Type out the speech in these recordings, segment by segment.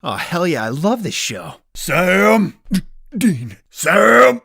Oh, hell yeah, I love this show. Sam! Dean! Sam!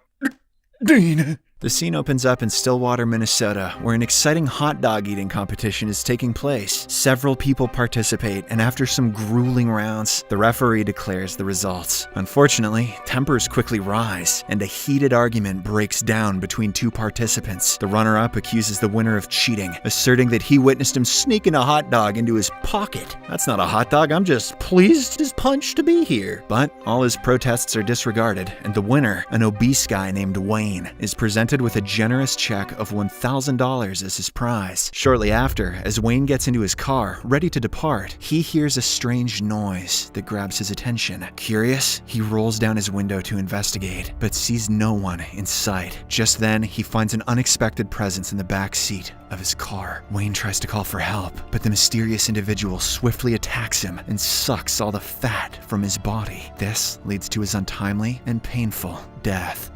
Dean! The scene opens up in Stillwater, Minnesota, where an exciting hot dog eating competition is taking place. Several people participate, and after some grueling rounds, the referee declares the results. Unfortunately, tempers quickly rise, and a heated argument breaks down between two participants. The runner-up accuses the winner of cheating, asserting that he witnessed him sneaking a hot dog into his pocket. That's not a hot dog, I'm just pleased as punch to be here. But all his protests are disregarded, and the winner, an obese guy named Wayne, is presented with a generous check of $1,000 as his prize. Shortly after, as Wayne gets into his car, ready to depart, he hears a strange noise that grabs his attention. Curious, he rolls down his window to investigate, but sees no one in sight. Just then, he finds an unexpected presence in the back seat of his car. Wayne tries to call for help, but the mysterious individual swiftly attacks him and sucks all the fat from his body. This leads to his untimely and painful death.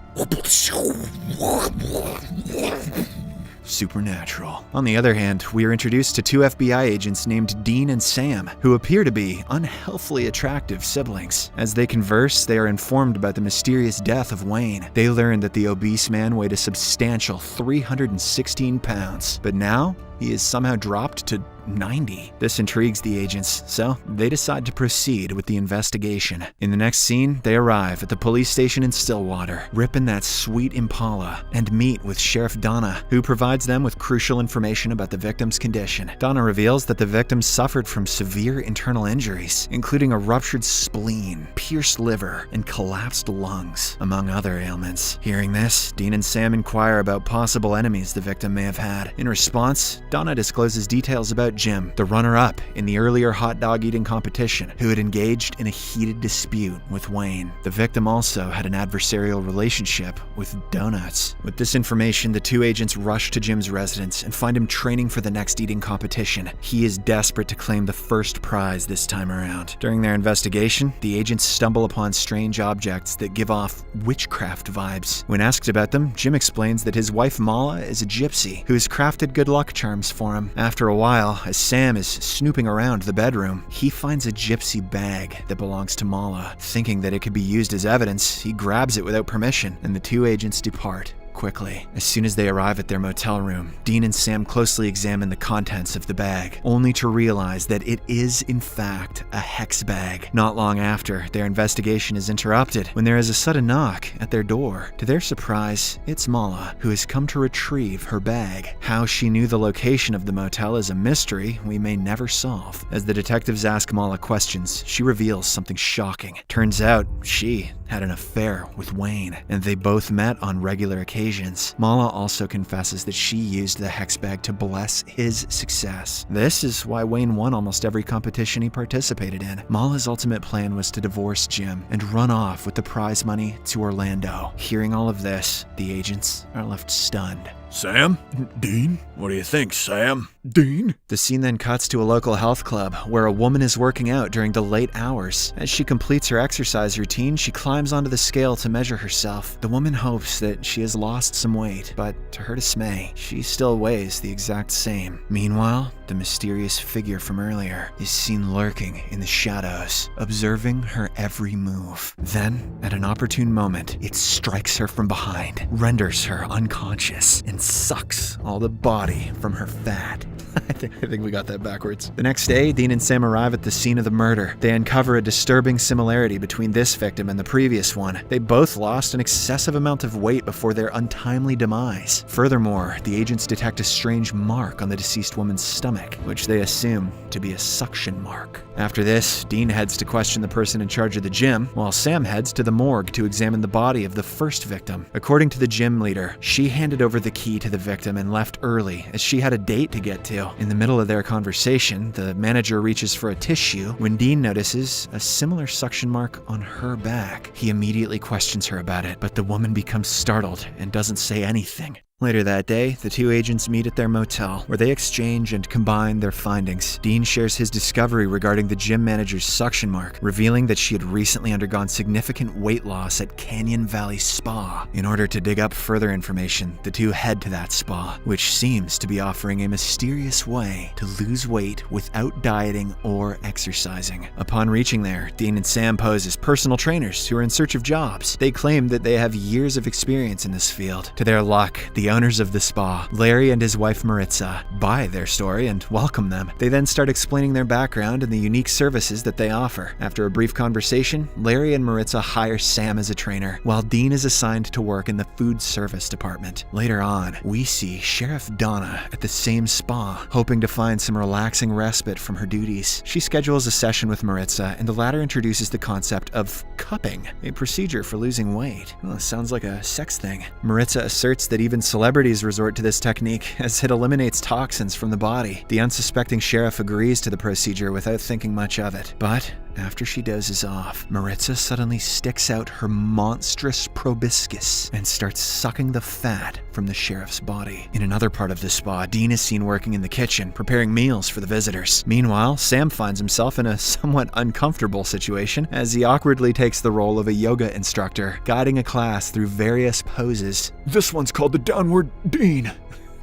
Supernatural. On the other hand, we are introduced to two FBI agents named Dean and Sam, who appear to be unhealthily attractive siblings. As they converse, they are informed about the mysterious death of Wayne. They learn that the obese man weighed a substantial 316 pounds, but now he is somehow dropped to 90. This intrigues the agents, so they decide to proceed with the investigation. In the next scene, they arrive at the police station in Stillwater, ripping that sweet Impala, and meet with Sheriff Donna, who provides them with crucial information about the victim's condition. Donna reveals that the victim suffered from severe internal injuries, including a ruptured spleen, pierced liver, and collapsed lungs, among other ailments. Hearing this, Dean and Sam inquire about possible enemies the victim may have had. In response, Donna discloses details about Jim, the runner-up in the earlier hot dog eating competition, who had engaged in a heated dispute with Wayne. The victim also had an adversarial relationship with donuts. With this information, the two agents rush to Jim's residence and find him training for the next eating competition. He is desperate to claim the first prize this time around. During their investigation, the agents stumble upon strange objects that give off witchcraft vibes. When asked about them, Jim explains that his wife Mala is a gypsy who has crafted good luck charms for him. After a while, as Sam is snooping around the bedroom, he finds a gypsy bag that belongs to Mala. Thinking that it could be used as evidence, he grabs it without permission, and the two agents depart quickly. As soon as they arrive at their motel room, Dean and Sam closely examine the contents of the bag, only to realize that it is in fact a hex bag. Not long after, their investigation is interrupted when there is a sudden knock at their door. To their surprise, it's Mala, who has come to retrieve her bag. How she knew the location of the motel is a mystery we may never solve. As the detectives ask Mala questions, she reveals something shocking. Turns out, she had an affair with Wayne, and they both met on regular occasions. Mala also confesses that she used the hex bag to bless his success. This is why Wayne won almost every competition he participated in. Mala's ultimate plan was to divorce Jim and run off with the prize money to Orlando. Hearing all of this, the agents are left stunned. Sam? Dean? What do you think, Sam? Dean? The scene then cuts to a local health club where a woman is working out during the late hours. As she completes her exercise routine, she climbs onto the scale to measure herself. The woman hopes that she has lost some weight, but to her dismay, she still weighs the exact same. Meanwhile, the mysterious figure from earlier is seen lurking in the shadows, observing her every move. Then, at an opportune moment, it strikes her from behind, renders her unconscious, and sucks all the body from her fat. I think we got that backwards. The next day, Dean and Sam arrive at the scene of the murder. They uncover a disturbing similarity between this victim and the previous one. They both lost an excessive amount of weight before their untimely demise. Furthermore, the agents detect a strange mark on the deceased woman's stomach, which they assume to be a suction mark. After this, Dean heads to question the person in charge of the gym, while Sam heads to the morgue to examine the body of the first victim. According to the gym leader, she handed over the key to the victim and left early as she had a date to get to. In the middle of their conversation, the manager reaches for a tissue when Dean notices a similar suction mark on her back. He immediately questions her about it, but the woman becomes startled and doesn't say anything. Later that day, the two agents meet at their motel, where they exchange and combine their findings. Dean shares his discovery regarding the gym manager's suction mark, revealing that she had recently undergone significant weight loss at Canyon Valley Spa. In order to dig up further information, the two head to that spa, which seems to be offering a mysterious way to lose weight without dieting or exercising. Upon reaching there, Dean and Sam pose as personal trainers who are in search of jobs. They claim that they have years of experience in this field. To their luck, the owners of the spa, Larry and his wife Maritza, buy their story and welcome them. They then start explaining their background and the unique services that they offer. After a brief conversation, Larry and Maritza hire Sam as a trainer, while Dean is assigned to work in the food service department. Later on, we see Sheriff Donna at the same spa, hoping to find some relaxing respite from her duties. She schedules a session with Maritza, and the latter introduces the concept of cupping, a procedure for losing weight. Well, sounds like a sex thing. Maritza asserts that even celebrities resort to this technique, as it eliminates toxins from the body. The unsuspecting sheriff agrees to the procedure without thinking much of it. But after she dozes off, Maritza suddenly sticks out her monstrous proboscis and starts sucking the fat from the sheriff's body. In another part of the spa, Dean is seen working in the kitchen, preparing meals for the visitors. Meanwhile, Sam finds himself in a somewhat uncomfortable situation as he awkwardly takes the role of a yoga instructor, guiding a class through various poses. This one's called the Downward Dean.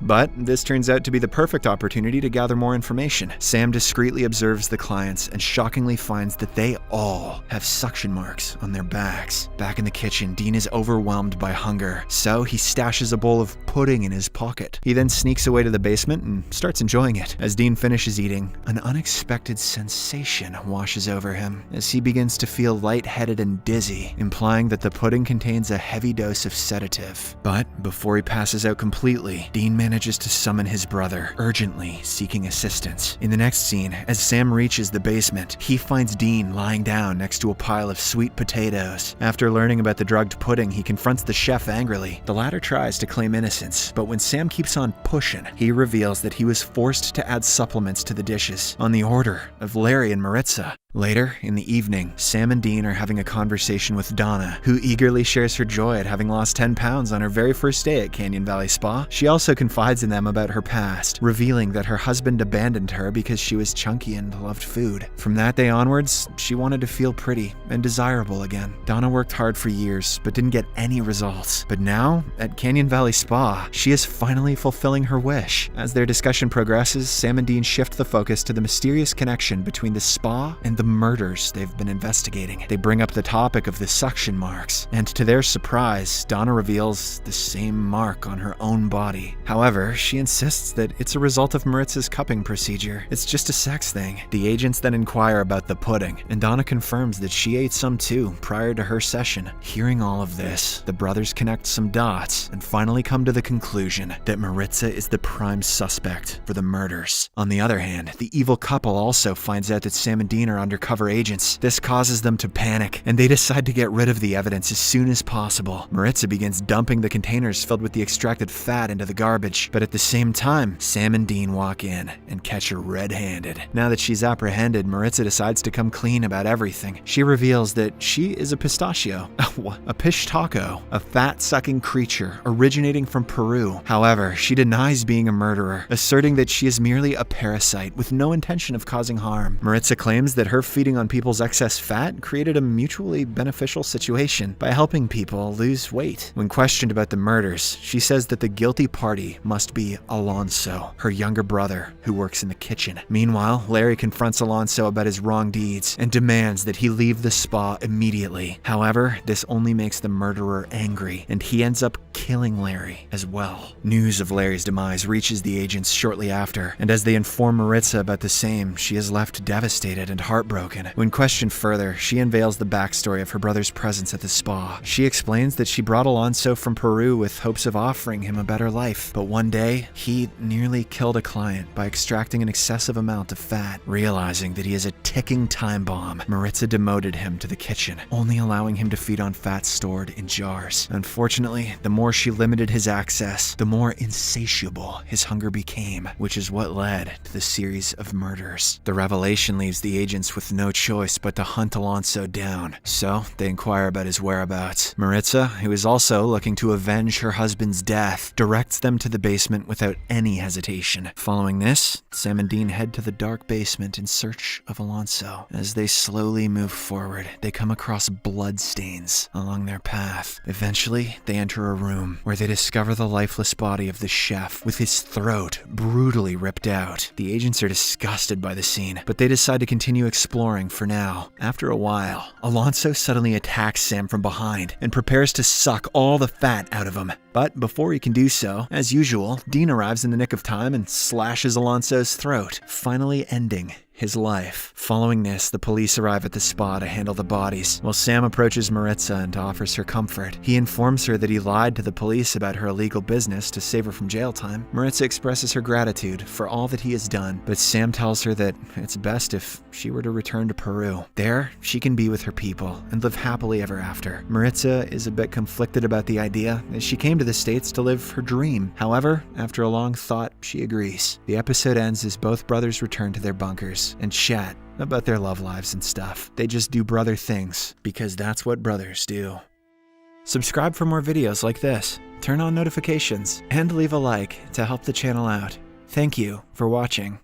But this turns out to be the perfect opportunity to gather more information. Sam discreetly observes the clients and shockingly finds that they all have suction marks on their backs. Back in the kitchen, Dean is overwhelmed by hunger, so he stashes a bowl of pudding in his pocket. He then sneaks away to the basement and starts enjoying it. As Dean finishes eating, an unexpected sensation washes over him as he begins to feel lightheaded and dizzy, implying that the pudding contains a heavy dose of sedative. But before he passes out completely, Dean manages to summon his brother, urgently seeking assistance. In the next scene, as Sam reaches the basement, he finds Dean lying down next to a pile of sweet potatoes. After learning about the drugged pudding, he confronts the chef angrily. The latter tries to claim innocence, but when Sam keeps on pushing, he reveals that he was forced to add supplements to the dishes on the order of Larry and Maritza. Later, in the evening, Sam and Dean are having a conversation with Donna, who eagerly shares her joy at having lost 10 pounds on her very first day at Canyon Valley Spa. She also confides in them about her past, revealing that her husband abandoned her because she was chunky and loved food. From that day onwards, she wanted to feel pretty and desirable again. Donna worked hard for years, but didn't get any results. But now, at Canyon Valley Spa, she is finally fulfilling her wish. As their discussion progresses, Sam and Dean shift the focus to the mysterious connection between the spa and the murders they've been investigating. They bring up the topic of the suction marks, and to their surprise, Donna reveals the same mark on her own body. However, she insists that it's a result of Maritza's cupping procedure. It's just a sex thing. The agents then inquire about the pudding, and Donna confirms that she ate some too prior to her session. Hearing all of this, the brothers connect some dots and finally come to the conclusion that Maritza is the prime suspect for the murders. On the other hand, the evil couple also finds out that Sam and Dean are undercover agents. This causes them to panic, and they decide to get rid of the evidence as soon as possible. Maritza begins dumping the containers filled with the extracted fat into the garbage, but at the same time, Sam and Dean walk in and catch her red-handed. Now that she's apprehended, Maritza decides to come clean about everything. She reveals that she is a pistachio, a pish taco, a fat-sucking creature originating from Peru. However, she denies being a murderer, asserting that she is merely a parasite with no intention of causing harm. Maritza claims that her feeding on people's excess fat created a mutually beneficial situation by helping people lose weight. When questioned about the murders, she says that the guilty party must be Alonso, her younger brother, who works in the kitchen. Meanwhile, Larry confronts Alonso about his wrong deeds and demands that he leave the spa immediately. However, this only makes the murderer angry, and he ends up killing Larry as well. News of Larry's demise reaches the agents shortly after, and as they inform Maritza about the same, she is left devastated and heartbroken. When questioned further, she unveils the backstory of her brother's presence at the spa. She explains that she brought Alonso from Peru with hopes of offering him a better life, but one day, he nearly killed a client by extracting an excessive amount of fat. Realizing that he is a ticking time bomb, Maritza demoted him to the kitchen, only allowing him to feed on fat stored in jars. Unfortunately, the more she limited his access, the more insatiable his hunger became, which is what led to the series of murders. The revelation leaves the agents brothers with no choice but to hunt Alonso down, so they inquire about his whereabouts. Maritza, who is also looking to avenge her husband's death, directs them to the basement without any hesitation. Following this, Sam and Dean head to the dark basement in search of Alonso. As they slowly move forward, they come across bloodstains along their path. Eventually, they enter a room where they discover the lifeless body of the chef with his throat brutally ripped out. The agents are disgusted by the scene, but they decide to continue exploring for now. After a while, Alonso suddenly attacks Sam from behind and prepares to suck all the fat out of him. But before he can do so, as usual, Dean arrives in the nick of time and slashes Alonso's throat, finally ending his life. Following this, the police arrive at the spa to handle the bodies. While Sam approaches Maritza and offers her comfort, he informs her that he lied to the police about her illegal business to save her from jail time. Maritza expresses her gratitude for all that he has done, but Sam tells her that it's best if she were to return to Peru. There, she can be with her people and live happily ever after. Maritza is a bit conflicted about the idea, as she came to the States to live her dream. However, after a long thought, she agrees. The episode ends as both brothers return to their bunkers and chat about their love lives and stuff. They just do brother things, because that's what brothers do. Subscribe for more videos like this, turn on notifications, and leave a like to help the channel out. Thank you for watching.